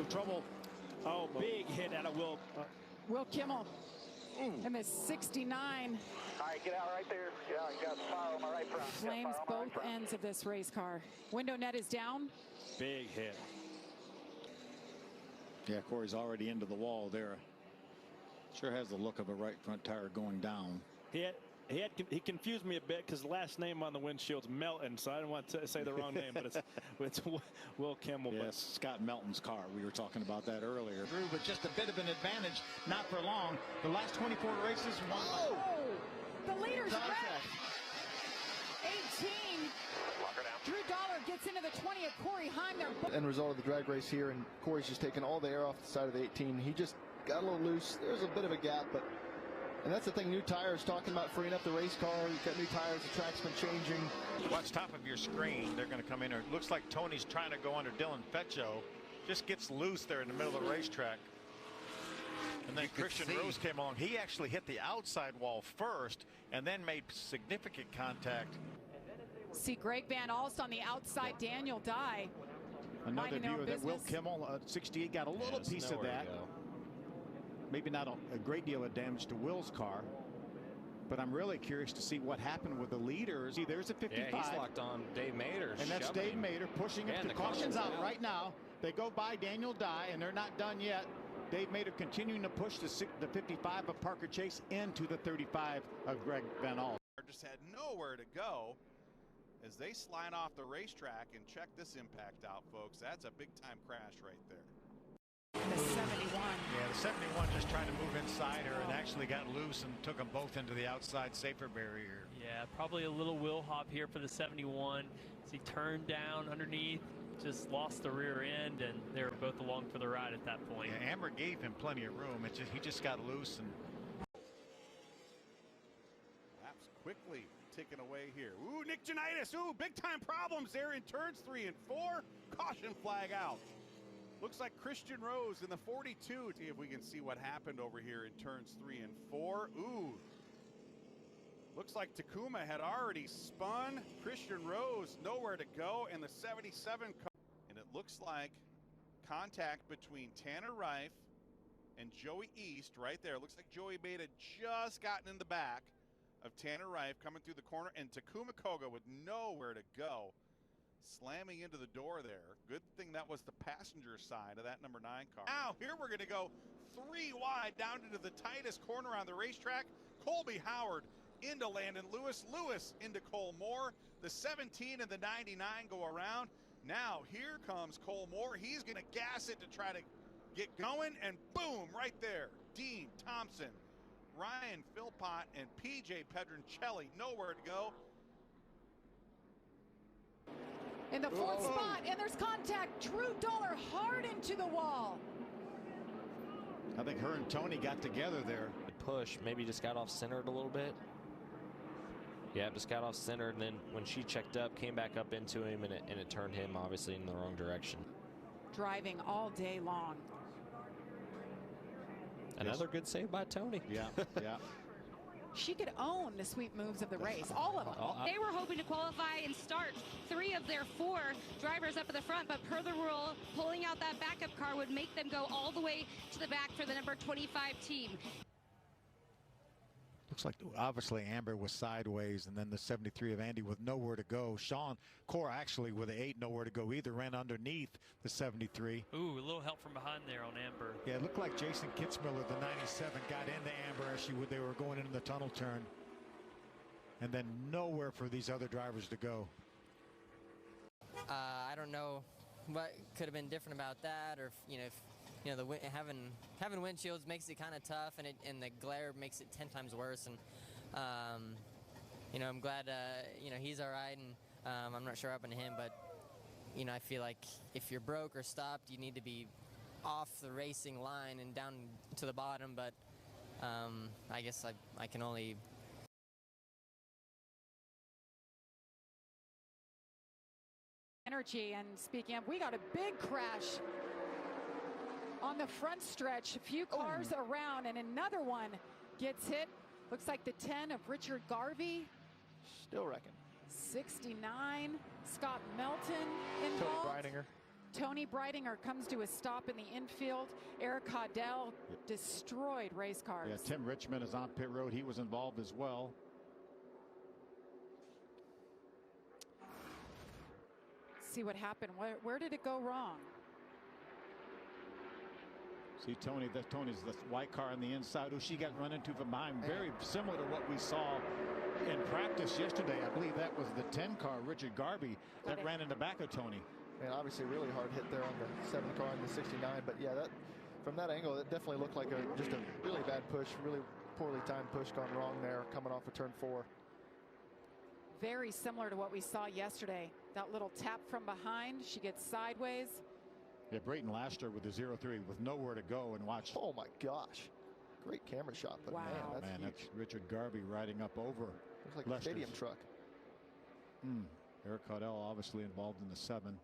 trouble. Oh, big hit out of Will Kimmel. And the 69. All right, get out right there. Yeah, you got fire on my right front. Flames both ends of this race car. Window net is down. Big hit. Yeah, Corey's already into the wall there. Sure has the look of a right front tire going down. He confused me a bit because the last name on the windshield's Melton, so I didn't want to say the wrong name, but it's Will Kimmel. Yes, Scott Melton's car. We were talking about that earlier. But just a bit of an advantage, not for long. The last 24 races won. Oh! The leader's wrecked. 18. Drew Dollar gets into the 20 of Corey Heim there. End result of the drag race here, and Corey's just taking all the air off the side of the 18. He just got a little loose. There's a bit of a gap, but and that's the thing, new tires, talking about freeing up the race car. You've got new tires, the track's been changing. Watch top of your screen. They're going to come in here. It looks like Tony's trying to go under Dylan Feccio. Just gets loose there in the middle of the racetrack. And then Christian Rose came along. He actually hit the outside wall first and then made significant contact. See Greg Van Alst on the outside, Daniel Dye. Another view that Will Kimmel, 68, got a little piece of that. Maybe not a great deal of damage to Will's car, but I'm really curious to see what happened with the leaders. See, there's a 55. Yeah, he's locked on Dave Mader. And that's Dave Mader pushing him to caution's out right now. They go by Daniel Dye, and they're not done yet. Dave Mader continuing to push the 55 of Parker Chase into the 35 of Greg Van Alst. Just had nowhere to go as they slide off the racetrack. And check this impact out, folks. That's a big-time crash right there. The 71. Yeah, the 71 just trying to move inside her and actually got loose and took them both into the outside safer barrier. Yeah, probably a little wheel hop here for the 71 as he turned down underneath, just lost the rear end, and they were both along for the ride at that point. Yeah, Amber gave him plenty of room. He just got loose. And Laps quickly taken away here. Ooh, Nick Janitis. Ooh, big time problems there in turns 3 and 4. Caution flag out. Looks like Christian Rose in the 42. See if we can see what happened over here in turns 3 and 4. Ooh. Looks like Takuma had already spun. Christian Rose nowhere to go, and the 77. And it looks like contact between Tanner Reif and Joey East right there. Looks like Joey Beta had just gotten in the back of Tanner Reif coming through the corner, and Takuma Koga with nowhere to go, slamming into the door there. Good thing that was the passenger side of that number 9 car. Now here we're going to go 3 wide down into the tightest corner on the racetrack. Colby Howard into Landon Lewis. Lewis into Cole Moore. The 17 and the 99 go around. Now here comes Cole Moore. He's going to gas it to try to get going, and boom, right there. Dean Thompson, Ryan Philpott, and PJ Pedroncelli nowhere to go. In the 4th spot, and there's contact. Drew Dollar hard into the wall. I think her and Tony got together there. Push, maybe just got off centered a little bit. Yeah, just got off centered, and then when she checked up, came back up into him, and it turned him obviously in the wrong direction. Driving all day long. Another good save by Tony. Yeah, yeah. She could own the sweep moves of the race, all of them. They were hoping to qualify and start 3 of their 4 drivers up at the front, but per the rule, pulling out that backup car would make them go all the way to the back for the number 25 team. looks like obviously Amber was sideways, and then the 73 of Andy with nowhere to go. Sean Cora actually with the 8 nowhere to go either, ran underneath the 73. Ooh, a little help from behind there on Amber. Yeah, it looked like Jason Kitzmiller, the 97, got into Amber as they were going into the tunnel turn, and then nowhere for these other drivers to go. I don't know what could have been different about that, or if having windshields makes it kind of tough, and the glare makes it 10 times worse. And I'm glad he's all right, and I'm not sure what happened to him, but I feel like if you're broke or stopped, you need to be off the racing line and down to the bottom. But I guess I can only energy. And speaking of, we got a big crash on the front stretch, a few cars around, and another one gets hit. Looks like the 10 of Richard Garvey. Still wrecking. 69, Scott Melton involved. Tony Breidinger. Tony Tony Breidinger comes to a stop in the infield. Eric Caudell destroyed race cars. Yeah, Tim Richmond is on pit road. He was involved as well. See what happened. Where did it go wrong? See Tony, Tony's the white car on the inside who she got run into from behind. Very similar to what we saw in practice yesterday. I believe that was the 10 car, Richard Garby, that ran in the back of Tony. And obviously really hard hit there on the 7 car and the 69. But yeah, that from that angle, it definitely looked like just a really bad push, really poorly timed push gone wrong there coming off of turn 4. Very similar to what we saw yesterday. That little tap from behind. She gets sideways. Yeah, Brayton Laster with the 0-3 with nowhere to go, and watch. Oh my gosh. Great camera shot, but wow. man, that's Richard Garby riding up over. Looks like Lester's. a stadium truck. Eric Caudell obviously involved in the 7.